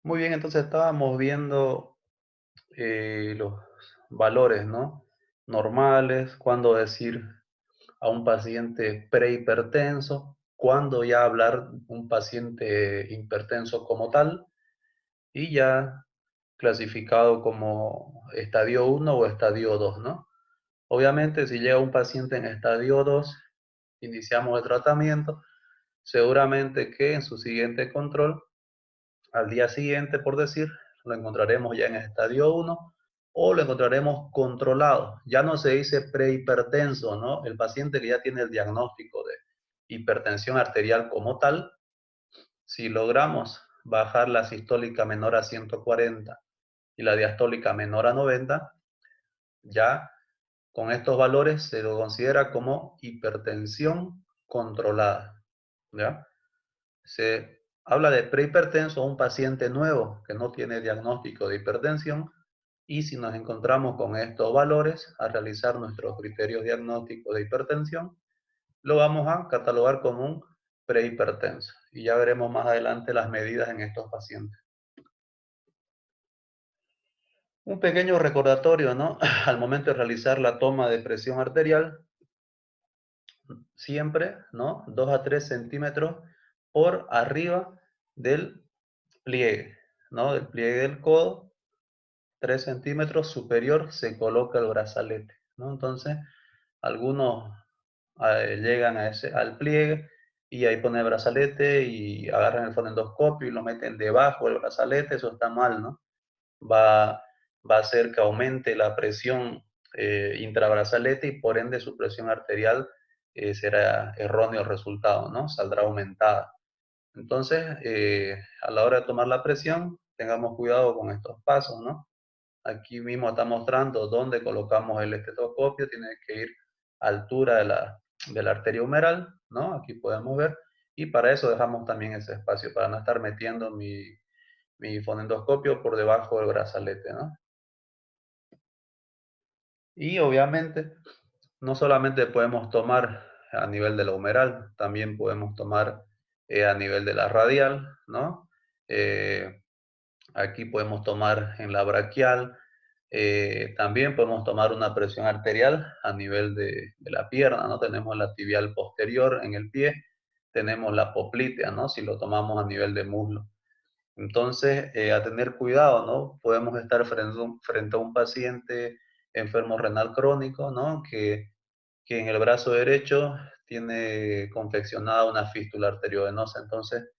Muy bien, entonces estábamos viendo los valores, ¿no? Normales, cuándo decir a un paciente prehipertenso, cuándo ya hablar un paciente hipertenso como tal y ya clasificado como estadio uno o estadio 2, ¿no? Obviamente, si llega un paciente en estadio 2, iniciamos el tratamiento, seguramente que en su siguiente control al día siguiente, por decir, lo encontraremos ya en estadio uno o lo encontraremos controlado. Ya no se dice prehipertenso, ¿no? El paciente que ya tiene el diagnóstico de hipertensión arterial como tal, si logramos bajar la sistólica menor a 140 y la diastólica menor a 90, ya con estos valores se lo considera como hipertensión controlada, ¿ya? Se habla de prehipertenso a un paciente nuevo que no tiene diagnóstico de hipertensión y si nos encontramos con estos valores al realizar nuestros criterios diagnósticos de hipertensión, lo vamos a catalogar como un prehipertenso y ya veremos más adelante las medidas en estos pacientes. Un pequeño recordatorio, ¿no? Al momento de realizar la toma de presión arterial, siempre, ¿no? 2 a 3 centímetros por arriba del pliegue, ¿no? Del pliegue del codo, 3 centímetros superior se coloca el brazalete, ¿no? Entonces, algunos llegan al pliegue y ahí pone el brazalete y agarran el fonendoscopio y lo meten debajo del brazalete, eso está mal, ¿no? Va, va a hacer que aumente la presión intravasalaire y por ende su presión arterial será erróneo el resultado, ¿no? Saldrá aumentada. Entonces, a la hora de tomar la presión, tengamos cuidado con estos pasos, ¿no? Aquí mismo está mostrando dónde colocamos el estetoscopio, tiene que ir a altura de la arteria humeral, ¿no? Aquí podemos ver, y para eso dejamos también ese espacio, para no estar metiendo mi fonendoscopio por debajo del brazalete, ¿no? Y obviamente, no solamente podemos tomar a nivel de la humeral, también podemos tomar a nivel de la radial, ¿no? Eh, Aquí podemos tomar en la braquial, también podemos tomar una presión arterial a nivel de la pierna, ¿no? Tenemos la tibial posterior en el pie, tenemos la poplitea, ¿no? Si lo tomamos a nivel de muslo. Entonces, a tener cuidado, ¿no? Podemos estar frente a un paciente enfermo renal crónico, ¿no? Que en el brazo derecho tiene confeccionada una fístula arteriovenosa, entonces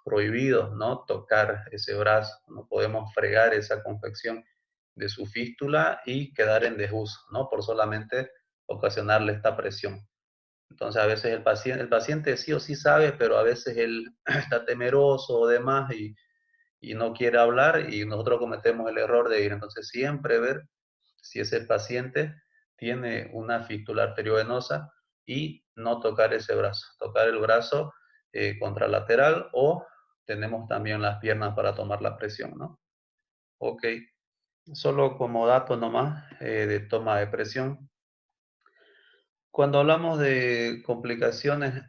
prohibido, ¿no? Tocar ese brazo, no podemos fregar esa confección de su fístula y quedar en desuso, ¿no? Por solamente ocasionarle esta presión. Entonces a veces el paciente sí o sí sabe, pero a veces él está temeroso o demás y no quiere hablar y nosotros cometemos el error de ir. Entonces siempre ver si ese paciente tiene una fístula arteriovenosa y no tocar ese brazo, tocar el brazo contralateral o tenemos también las piernas para tomar la presión, ¿no? Ok, solo como dato nomás de toma de presión. Cuando hablamos de complicaciones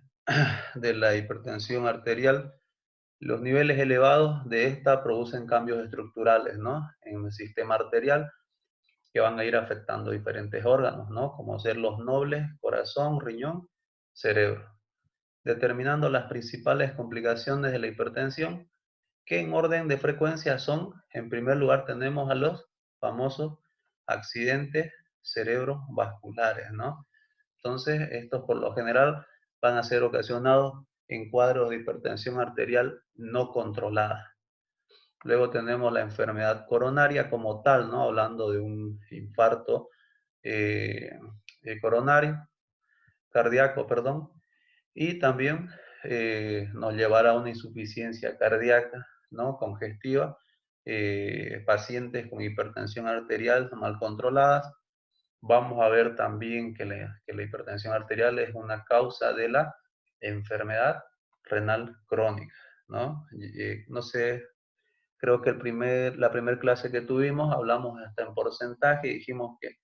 de la hipertensión arterial, los niveles elevados de esta producen cambios estructurales, ¿no? En el sistema arterial que van a ir afectando diferentes órganos, ¿no? Como ser los nobles, corazón, riñón, cerebro, determinando las principales complicaciones de la hipertensión, que en orden de frecuencia son, en primer lugar tenemos a los famosos accidentes cerebrovasculares, ¿no? Entonces, estos por lo general van a ser ocasionados en cuadros de hipertensión arterial no controlada. Luego tenemos la enfermedad coronaria como tal, ¿no? Hablando de un infarto eh, coronario, cardíaco, perdón, y también nos llevará a una insuficiencia cardíaca, ¿no? Congestiva, pacientes con hipertensión arterial mal controladas. Vamos a ver también que la hipertensión arterial es una causa de la enfermedad renal crónica, ¿no? No sé, creo que la primera clase que tuvimos hablamos hasta en porcentaje y dijimos que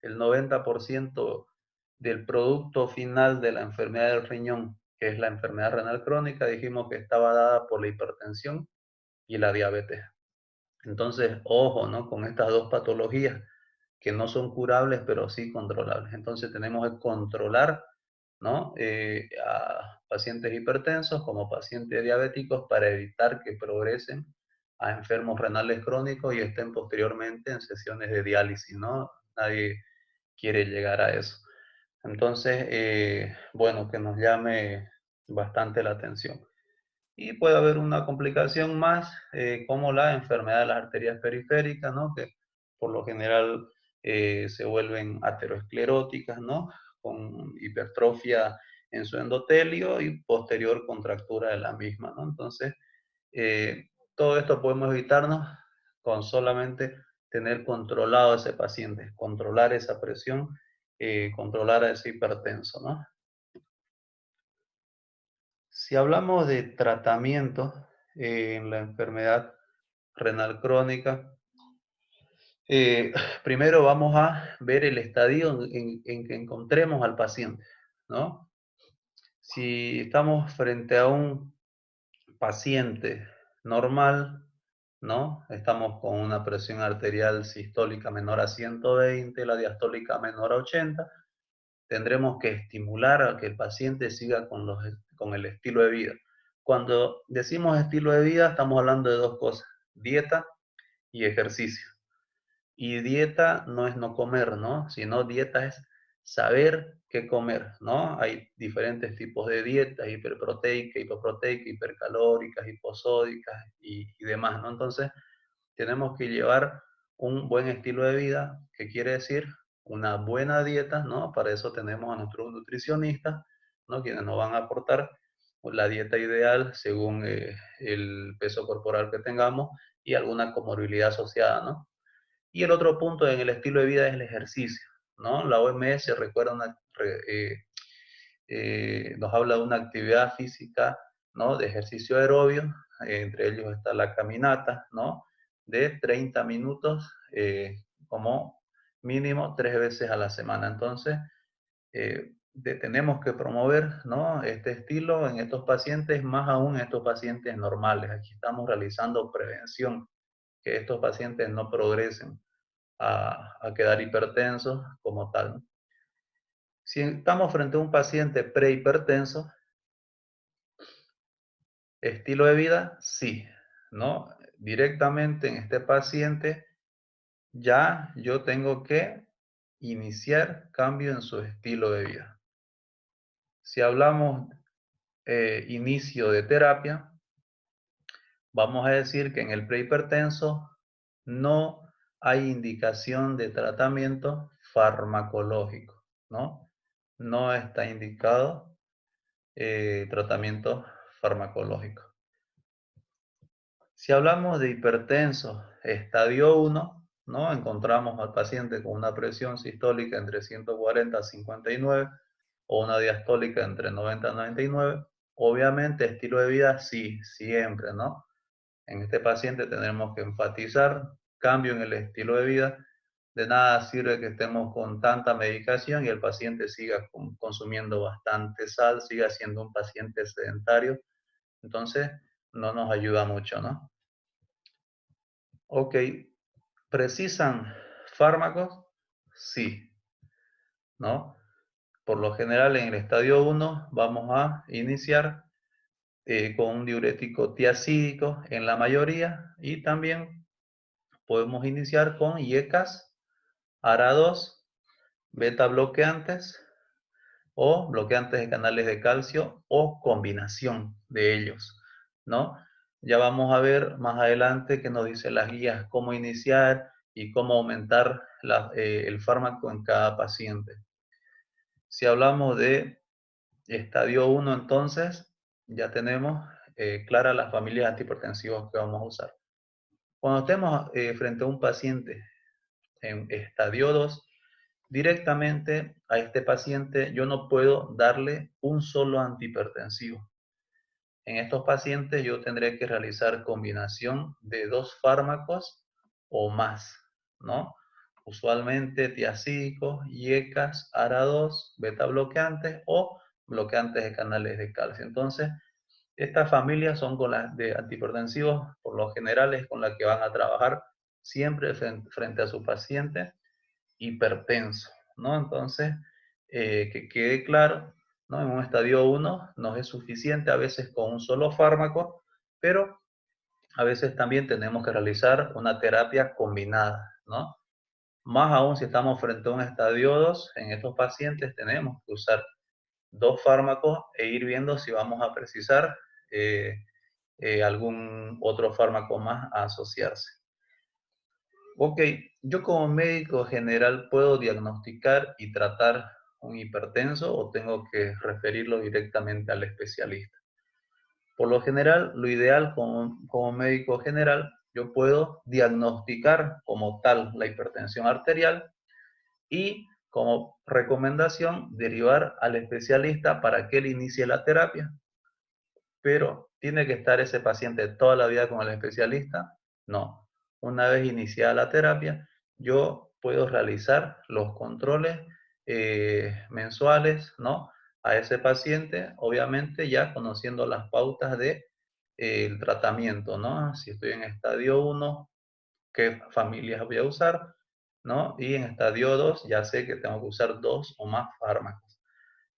el 90% del producto final de la enfermedad del riñón, que es la enfermedad renal crónica, dijimos que estaba dada por la hipertensión y la diabetes. Entonces, ojo, ¿no? Con estas dos patologías que no son curables, pero sí controlables. Entonces, tenemos que controlar, ¿no? A pacientes hipertensos como pacientes diabéticos para evitar que progresen a enfermos renales crónicos y estén posteriormente en sesiones de diálisis, ¿no? Nadie quiere llegar a eso. Entonces, bueno, que nos llame bastante la atención. Y puede haber una complicación más, como la enfermedad de las arterias periféricas, ¿no? Que por lo general se vuelven ateroscleróticas, ¿no? Con hipertrofia en su endotelio y posterior contractura de la misma, ¿no? Entonces, todo esto podemos evitarnos con solamente tener controlado a ese paciente, controlar esa presión, controlar a ese hipertenso, ¿no? Si hablamos de tratamiento en la enfermedad renal crónica, eh, primero vamos a ver el estadio en que encontremos al paciente, ¿no? Si estamos frente a un paciente normal, ¿no? Estamos con una presión arterial sistólica menor a 120, la diastólica menor a 80, tendremos que estimular a que el paciente siga con el estilo de vida. Cuando decimos estilo de vida, estamos hablando de dos cosas, dieta y ejercicio. Y dieta no es no comer, ¿no? Sino dieta es saber qué comer, ¿no? Hay diferentes tipos de dietas, hiperproteica, hipoproteica, hipercalóricas, hiposódicas y demás, ¿no? Entonces, tenemos que llevar un buen estilo de vida, que quiere decir una buena dieta, ¿no? Para eso tenemos a nuestros nutricionistas, ¿no? Quienes nos van a aportar la dieta ideal según el peso corporal que tengamos y alguna comorbilidad asociada, ¿no? Y el otro punto en el estilo de vida es el ejercicio, ¿no? La OMS recuerda nos habla de una actividad física, ¿no? De ejercicio aerobio, entre ellos está la caminata, ¿no? De 30 minutos como mínimo 3 veces a la semana. Entonces, tenemos que promover, ¿no? Este estilo en estos pacientes, más aún en estos pacientes normales. Aquí estamos realizando prevención, que estos pacientes no progresen a quedar hipertensos como tal. Si estamos frente a un paciente prehipertenso, estilo de vida, sí, ¿no? Directamente en este paciente ya yo tengo que iniciar cambio en su estilo de vida. Si hablamos inicio de terapia, vamos a decir que en el prehipertenso no hay indicación de tratamiento farmacológico, ¿no? No está indicado tratamiento farmacológico. Si hablamos de hipertenso estadio 1, ¿no? Encontramos al paciente con una presión sistólica entre 140 a 59 o una diastólica entre 90 a 99. Obviamente, estilo de vida sí, siempre, ¿no? En este paciente tenemos que enfatizar cambio en el estilo de vida. De nada sirve que estemos con tanta medicación y el paciente siga consumiendo bastante sal, siga siendo un paciente sedentario. Entonces, no nos ayuda mucho, ¿no? Ok, ¿precisan fármacos? Sí, ¿no? Por lo general en el estadio 1 vamos a iniciar con un diurético tiacídico en la mayoría y también podemos iniciar con IECAS, ARA2, beta bloqueantes o bloqueantes de canales de calcio o combinación de ellos, ¿no? Ya vamos a ver más adelante que nos dice las guías cómo iniciar y cómo aumentar el fármaco en cada paciente. Si hablamos de estadio 1, entonces ya tenemos claras las familias antihipertensivas que vamos a usar. Cuando estemos frente a un paciente en estadio 2, directamente a este paciente yo no puedo darle un solo antihipertensivo. En estos pacientes yo tendré que realizar combinación de 2 fármacos o más, ¿no? Usualmente tiacídicos, IECAS, ARA2, beta bloqueantes o bloqueantes de canales de calcio. Entonces, Estas familias son con las de antihipertensivos, por lo general es con las que van a trabajar siempre frente a su paciente hipertenso, ¿no? Entonces, que quede claro, ¿no? En un estadio 1 nos es suficiente a veces con un solo fármaco, pero a veces también tenemos que realizar una terapia combinada, ¿no? Más aún si estamos frente a un estadio 2, en estos pacientes tenemos que usar dos fármacos e ir viendo si vamos a precisar eh, algún otro fármaco más a asociarse. Ok, yo como médico general puedo diagnosticar y tratar un hipertenso o tengo que referirlo directamente al especialista. Por lo general, lo ideal como médico general, yo puedo diagnosticar como tal la hipertensión arterial y como recomendación derivar al especialista para que él inicie la terapia. Pero ¿tiene que estar ese paciente toda la vida con el especialista? No. Una vez iniciada la terapia, yo puedo realizar los controles mensuales, ¿no? A ese paciente, obviamente ya conociendo las pautas de, el tratamiento, ¿no? Si estoy en estadio 1, qué familias voy a usar, ¿no? Y en estadio 2 ya sé que tengo que usar dos o más fármacos.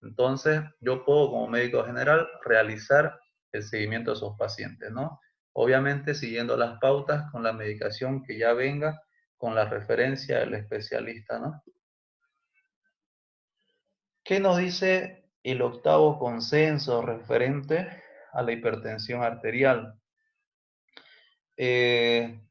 Entonces, yo puedo como médico general realizar el seguimiento de esos pacientes, ¿no? Obviamente siguiendo las pautas con la medicación que ya venga con la referencia del especialista, ¿no? ¿Qué nos dice el octavo consenso referente a la hipertensión arterial? Eh,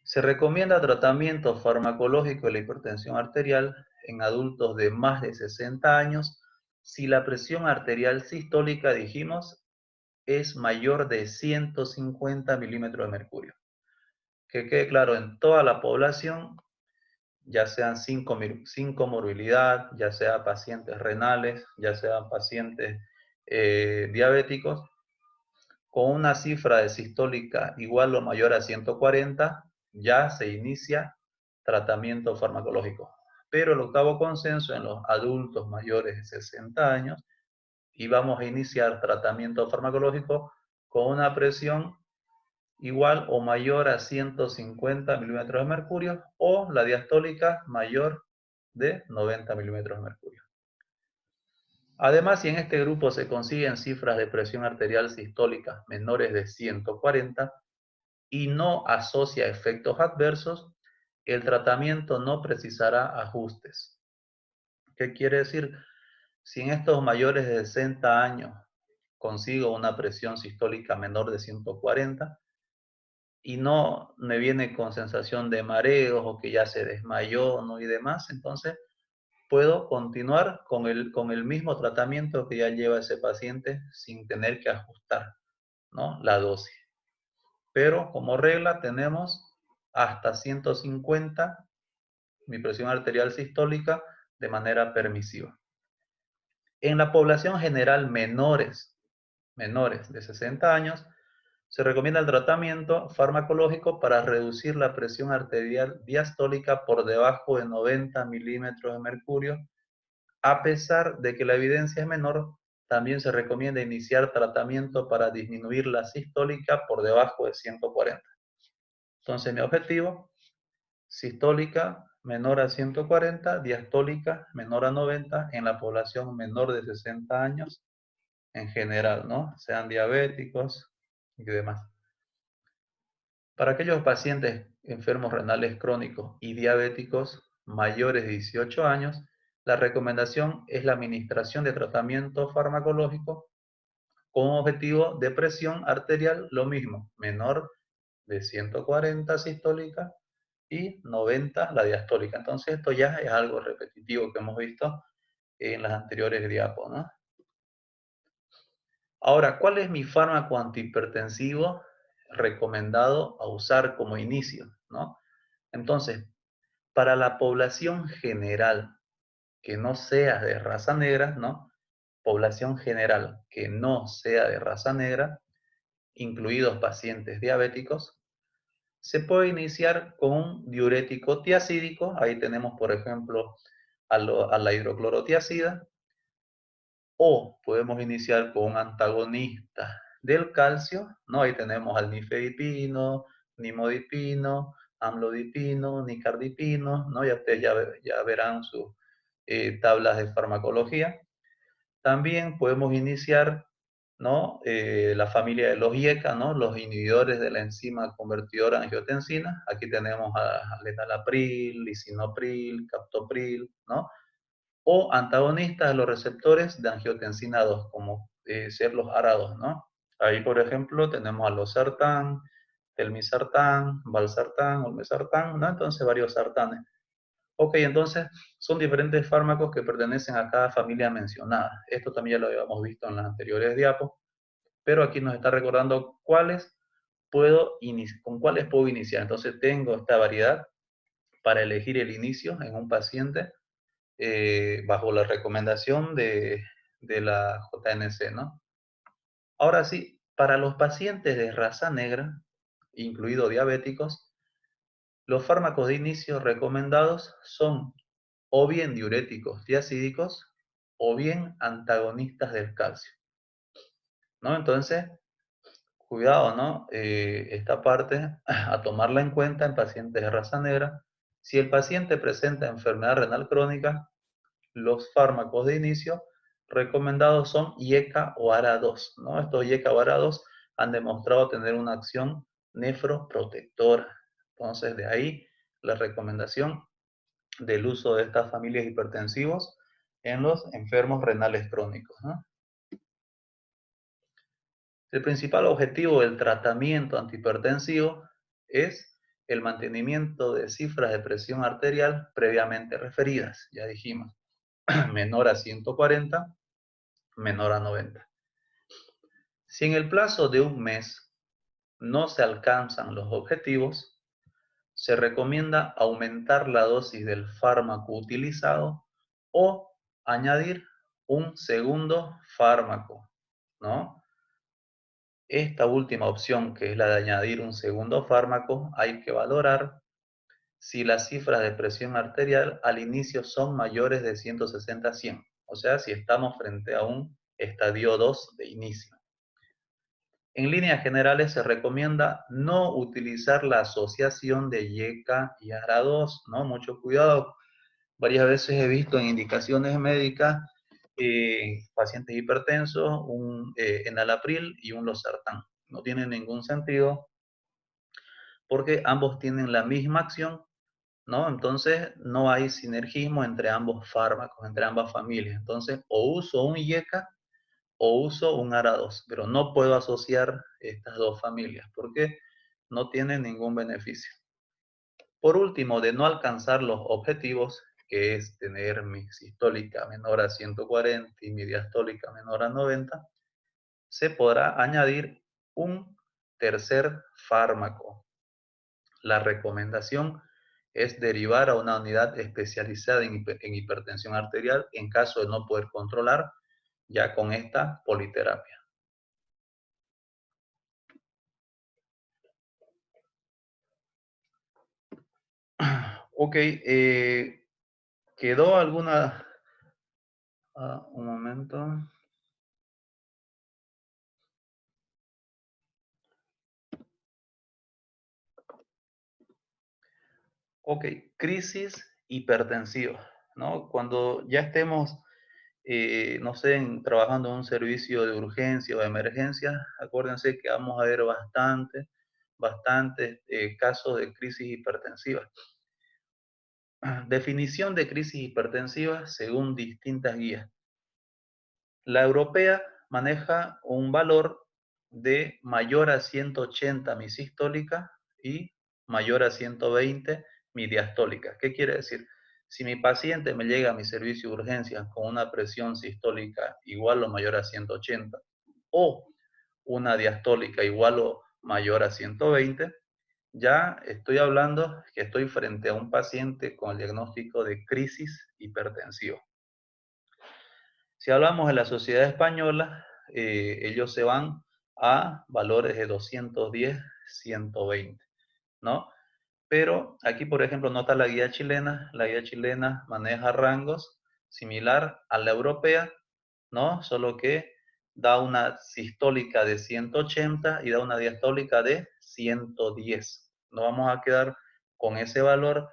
Se recomienda tratamiento farmacológico de la hipertensión arterial en adultos de más de 60 años si la presión arterial sistólica, dijimos, es mayor de 150 milímetros de mercurio. Que quede claro, en toda la población, ya sean sin comorbilidad, ya sean pacientes renales, ya sean pacientes diabéticos, con una cifra de sistólica igual o mayor a 140, ya se inicia tratamiento farmacológico. Pero el octavo consenso en los adultos mayores de 60 años y vamos a iniciar tratamiento farmacológico con una presión igual o mayor a 150 milímetros de mercurio o la diastólica mayor de 90 milímetros de mercurio. Además, si en este grupo se consiguen cifras de presión arterial sistólica menores de 140 y no asocia efectos adversos, el tratamiento no precisará ajustes. ¿Qué quiere decir? Si en estos mayores de 60 años consigo una presión sistólica menor de 140 y no me viene con sensación de mareos o que ya se desmayó, ¿no? Y demás, entonces puedo continuar con el mismo tratamiento que ya lleva ese paciente sin tener que ajustar, ¿no? La dosis. Pero como regla tenemos hasta 150 mi presión arterial sistólica de manera permisiva. En la población general menores de 60 años, se recomienda el tratamiento farmacológico para reducir la presión arterial diastólica por debajo de 90 milímetros de mercurio. A pesar de que la evidencia es menor, también se recomienda iniciar tratamiento para disminuir la sistólica por debajo de 140. Entonces, mi objetivo, sistólica menor a 140, diastólica menor a 90 en la población menor de 60 años en general, ¿no? Sean diabéticos y demás. Para aquellos pacientes enfermos renales crónicos y diabéticos mayores de 18 años, la recomendación es la administración de tratamiento farmacológico con objetivo de presión arterial, lo mismo, menor de 140 sistólica y 90 la diastólica. Entonces esto ya es algo repetitivo que hemos visto en las anteriores diapos, ¿no? Ahora, ¿cuál es mi fármaco antihipertensivo recomendado a usar como inicio, ¿no? Entonces, para la población general que no sea de raza negra, ¿no? Población general que no sea de raza negra, incluidos pacientes diabéticos, se puede iniciar con un diurético tiacídico. Ahí tenemos, por ejemplo, a la hidroclorotiazida, o podemos iniciar con un antagonista del calcio, ¿no? Ahí tenemos al nifedipino, nimodipino, amlodipino, nicardipino, ¿no? Ya ustedes ya verán sus tablas de farmacología. También podemos iniciar, ¿no? La familia de los IECA, ¿no? Los inhibidores de la enzima convertidora de angiotensina. Aquí tenemos a lenalapril, lisinopril, captopril, ¿no? O antagonistas de los receptores de angiotensina 2, como ser los ARA2, ¿no? Ahí, por ejemplo, tenemos a los sartán, telmisartán, valsartán, olmesartán, ¿no? Entonces, varios sartanes. Ok, entonces son diferentes fármacos que pertenecen a cada familia mencionada. Esto también ya lo habíamos visto en las anteriores diapos, pero aquí nos está recordando con cuáles puedo iniciar. Entonces tengo esta variedad para elegir el inicio en un paciente bajo la recomendación de la JNC, ¿no? Ahora sí, para los pacientes de raza negra, incluidos diabéticos, los fármacos de inicio recomendados son o bien diuréticos diacídicos o bien antagonistas del calcio, ¿no? Entonces, cuidado, ¿no? Esta parte a tomarla en cuenta en pacientes de raza negra. Si el paciente presenta enfermedad renal crónica, los fármacos de inicio recomendados son IECA o ARA2, ¿no? Estos IECA o ARA2 han demostrado tener una acción nefroprotectora. Entonces, de ahí la recomendación del uso de estas familias hipertensivos en los enfermos renales crónicos, ¿no? El principal objetivo del tratamiento antihipertensivo es el mantenimiento de cifras de presión arterial previamente referidas, ya dijimos, menor a 140, menor a 90. Si en el plazo de un mes no se alcanzan los objetivos, se recomienda aumentar la dosis del fármaco utilizado o añadir un segundo fármaco, ¿no? Esta última opción, que es la de añadir un segundo fármaco, hay que valorar si las cifras de presión arterial al inicio son mayores de 160 a 100, o sea, si estamos frente a un estadio 2 de inicio. En líneas generales se recomienda no utilizar la asociación de IECA y ARA2, ¿no? Mucho cuidado. Varias veces he visto en indicaciones médicas pacientes hipertensos, un enalapril y un losartán. No tiene ningún sentido porque ambos tienen la misma acción, ¿no? Entonces no hay sinergismo entre ambos fármacos, entre ambas familias. Entonces o uso un IECA o uso un ARA2, pero no puedo asociar estas dos familias porque no tienen ningún beneficio. Por último, de no alcanzar los objetivos, que es tener mi sistólica menor a 140 y mi diastólica menor a 90, se podrá añadir un tercer fármaco. La recomendación es derivar a una unidad especializada en hipertensión arterial en caso de no poder controlar ya con esta politerapia. Ok, ¿quedó alguna? Un momento. Ok, crisis hipertensiva, ¿no? Cuando ya estemos, no sé, trabajando en un servicio de urgencia o de emergencia, acuérdense que vamos a ver bastantes casos de crisis hipertensiva. Definición de crisis hipertensiva según distintas guías. La europea maneja un valor de mayor a 180 mi sistólica y mayor a 120 mi diastólica. ¿Qué quiere decir? Si mi paciente me llega a mi servicio de urgencia con una presión sistólica igual o mayor a 180 o una diastólica igual o mayor a 120, ya estoy hablando que estoy frente a un paciente con el diagnóstico de crisis hipertensiva. Si hablamos de la sociedad española, ellos se van a valores de 210, 120, ¿no? Pero aquí, por ejemplo, no está la guía chilena maneja rangos similar a la europea, ¿no? Solo que da una sistólica de 180 y da una diastólica de 110. Nos vamos a quedar con ese valor.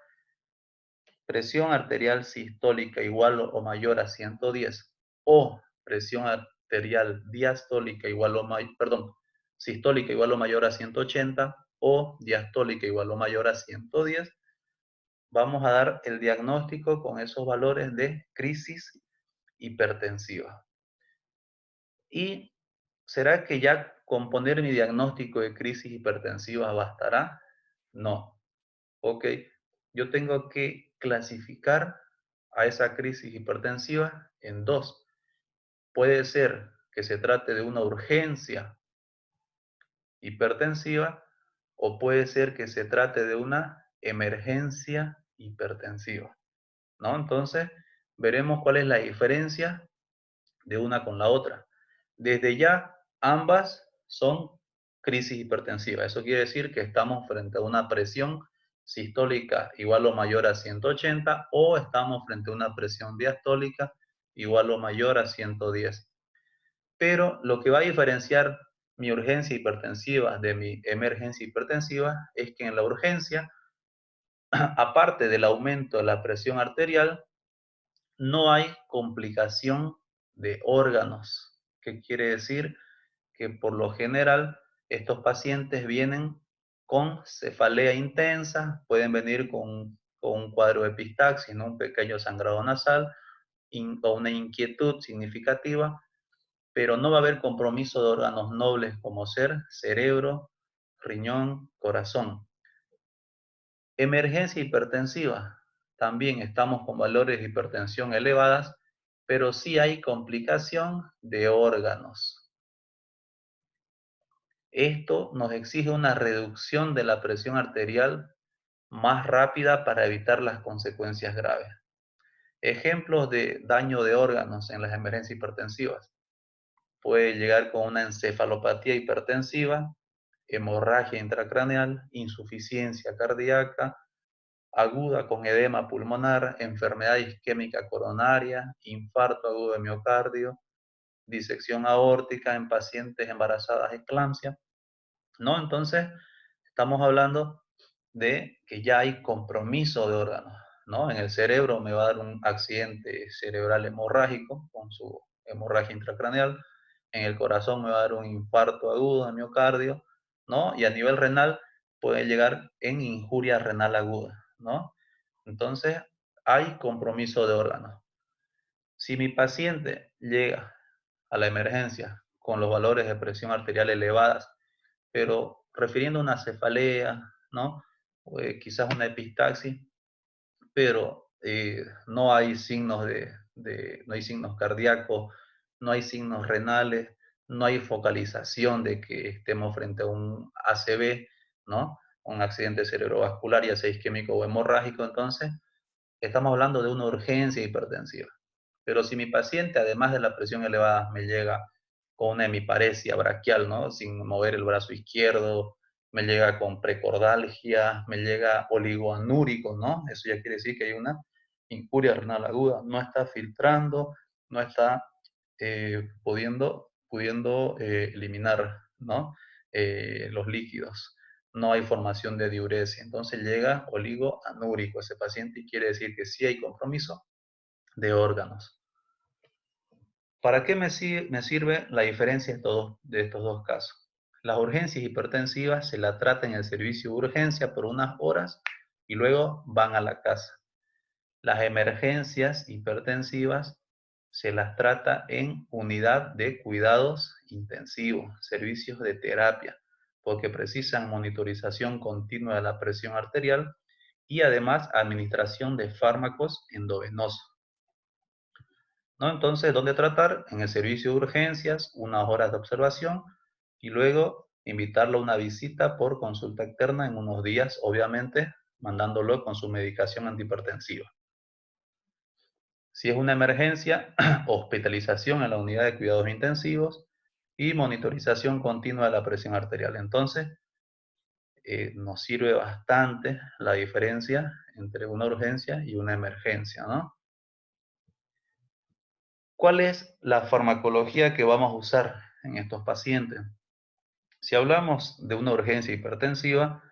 Presión arterial sistólica igual o mayor a 110 o presión arterial diastólica igual o mayor, perdón, sistólica igual o mayor a 180 o diastólica igual o mayor a 110, vamos a dar el diagnóstico con esos valores de crisis hipertensiva. ¿Y será que ya con poner mi diagnóstico de crisis hipertensiva bastará? No. Ok, yo tengo que clasificar a esa crisis hipertensiva en dos. Puede ser que se trate de una urgencia hipertensiva o puede ser que se trate de una emergencia hipertensiva, ¿no? Entonces, veremos cuál es la diferencia de una con la otra. Desde ya, ambas son crisis hipertensiva. Eso quiere decir que estamos frente a una presión sistólica igual o mayor a 180 o estamos frente a una presión diastólica igual o mayor a 110. Pero lo que va a diferenciar mi urgencia hipertensiva de mi emergencia hipertensiva es que en la urgencia, aparte del aumento de la presión arterial, no hay complicación de órganos. ¿Qué quiere decir? Que por lo general estos pacientes vienen con cefalea intensa, pueden venir con un cuadro de epistaxis, ¿no? Un pequeño sangrado nasal o una inquietud significativa, pero no va a haber compromiso de órganos nobles como ser cerebro, riñón, corazón. Emergencia hipertensiva. También estamos con valores de hipertensión elevadas, pero sí hay complicación de órganos. Esto nos exige una reducción de la presión arterial más rápida para evitar las consecuencias graves. Ejemplos de daño de órganos en las emergencias hipertensivas. Puede llegar con una encefalopatía hipertensiva, hemorragia intracraneal, insuficiencia cardíaca aguda con edema pulmonar, enfermedad isquémica coronaria, infarto agudo de miocardio, disección aórtica en pacientes embarazadas, eclampsia, ¿no? Entonces, estamos hablando de que ya hay compromiso de órganos, ¿no? En el cerebro me va a dar un accidente cerebral hemorrágico con su hemorragia intracraneal, en el corazón me va a dar un infarto agudo de miocardio, ¿no? Y a nivel renal puede llegar en injuria renal aguda, ¿no? Entonces, hay compromiso de órganos. Si mi paciente llega a la emergencia con los valores de presión arterial elevadas, pero refiriendo a una cefalea, ¿no? O, quizás una epistaxis, pero no hay signos no hay signos cardíacos, no hay signos renales, no hay focalización de que estemos frente a un ACV, ¿no? Un accidente cerebrovascular, ya sea isquémico o hemorrágico, entonces estamos hablando de una urgencia hipertensiva. Pero si mi paciente, además de la presión elevada, me llega con una hemiparesia braquial, ¿no? Sin mover el brazo izquierdo, me llega con precordalgia, me llega oligoanúrico, ¿no? Eso ya quiere decir que hay una injuria renal aguda, no está filtrando, no está pudiendo eliminar, ¿no? Los líquidos, no hay formación de diuresia, entonces llega oligoanúrico ese paciente y quiere decir que sí hay compromiso de órganos. ¿Para qué me sirve la diferencia de estos dos casos? Las urgencias hipertensivas se la trata en el servicio de urgencia por unas horas y luego van a la casa. Las emergencias hipertensivas se las trata en unidad de cuidados intensivos, servicios de terapia, porque precisan monitorización continua de la presión arterial y además administración de fármacos endovenosos, ¿no? Entonces, ¿dónde tratar? En el servicio de urgencias, unas horas de observación y luego invitarlo a una visita por consulta externa en unos días, obviamente mandándolo con su medicación antihipertensiva. Si es una emergencia, hospitalización en la unidad de cuidados intensivos y monitorización continua de la presión arterial. Entonces, nos sirve bastante la diferencia entre una urgencia y una emergencia, ¿no? ¿Cuál es la farmacología que vamos a usar en estos pacientes? Si hablamos de una urgencia hipertensiva,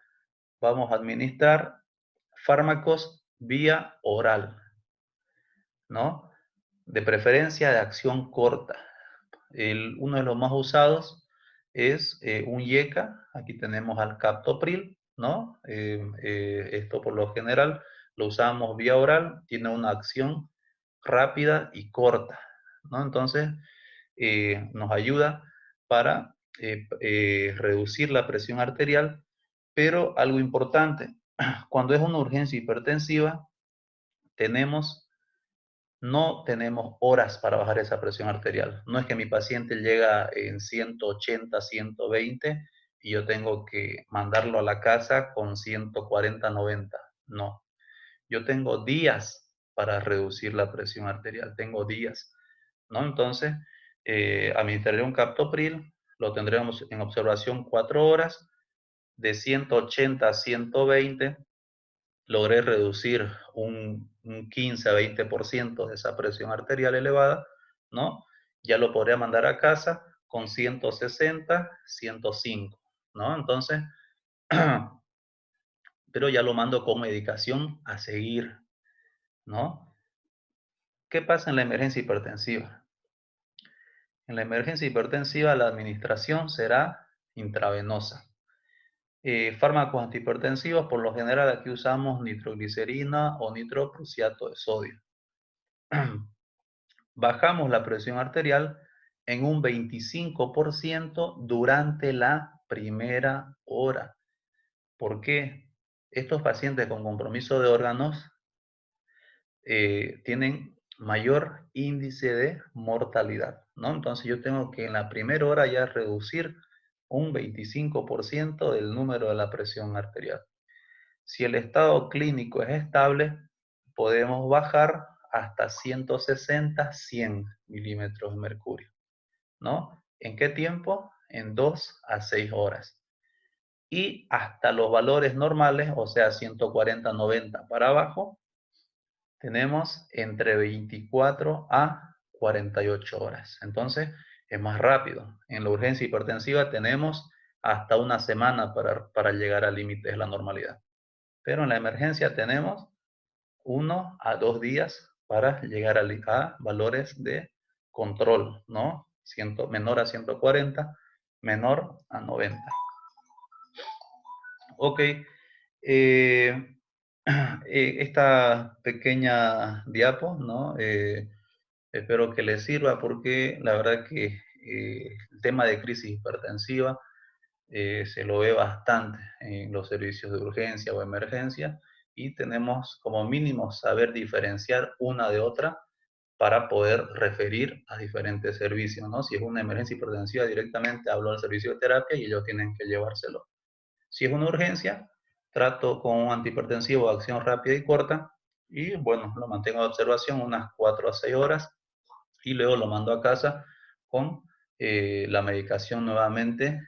vamos a administrar fármacos vía oral, ¿no? De preferencia de acción corta. Uno de los más usados es un IECA. Aquí tenemos al captopril, ¿no? Esto por lo general lo usamos vía oral, tiene una acción rápida y corta, ¿no? Entonces, nos ayuda para reducir la presión arterial, pero algo importante, cuando es una urgencia hipertensiva, tenemos no tenemos horas para bajar esa presión arterial. No es que mi paciente llega en 180, 120 y yo tengo que mandarlo a la casa con 140, 90. No, yo tengo días para reducir la presión arterial, tengo días, ¿no? Entonces, administraré un captopril, lo tendremos en observación 4 horas, de 180 a 120 logré reducir un 15 a 20% de esa presión arterial elevada, ¿no? Ya lo podría mandar a casa con 160, 105, ¿no? Entonces, pero ya lo mando con medicación a seguir, ¿no? ¿Qué pasa en la emergencia hipertensiva? En la emergencia hipertensiva la administración será intravenosa. Fármacos antihipertensivos, por lo general aquí usamos nitroglicerina o nitroprusiato de sodio. Bajamos la presión arterial en un 25% durante la primera hora. ¿Por qué? Estos pacientes con compromiso de órganos tienen mayor índice de mortalidad, ¿no? Entonces yo tengo que en la primera hora ya reducir un 25% del número de la presión arterial. Si el estado clínico es estable, podemos bajar hasta 160, 100 milímetros de mercurio, ¿no? ¿En qué tiempo? En 2 a 6 horas. Y hasta los valores normales, o sea, 140, 90 para abajo, tenemos entre 24 a 48 horas. Entonces, es más rápido. En la urgencia hipertensiva tenemos hasta una semana para llegar al límite de la normalidad. Pero en la emergencia tenemos 1 a 2 días para llegar a valores de control, ¿no? Menor a 140, menor a 90. Ok, eh, esta pequeña diapo, ¿no? Espero que les sirva porque la verdad que el tema de crisis hipertensiva se lo ve bastante en los servicios de urgencia o emergencia y tenemos como mínimo saber diferenciar una de otra para poder referir a diferentes servicios, ¿no? Si es una emergencia hipertensiva, directamente hablo al servicio de terapia y ellos tienen que llevárselo. Si es una urgencia, trato con un antihipertensivo de acción rápida y corta y bueno, lo mantengo de observación unas 4 a 6 horas y luego lo mando a casa con la medicación nuevamente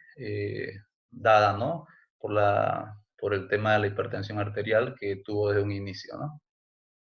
dada, ¿no? Por el tema de la hipertensión arterial que tuvo desde un inicio, ¿no?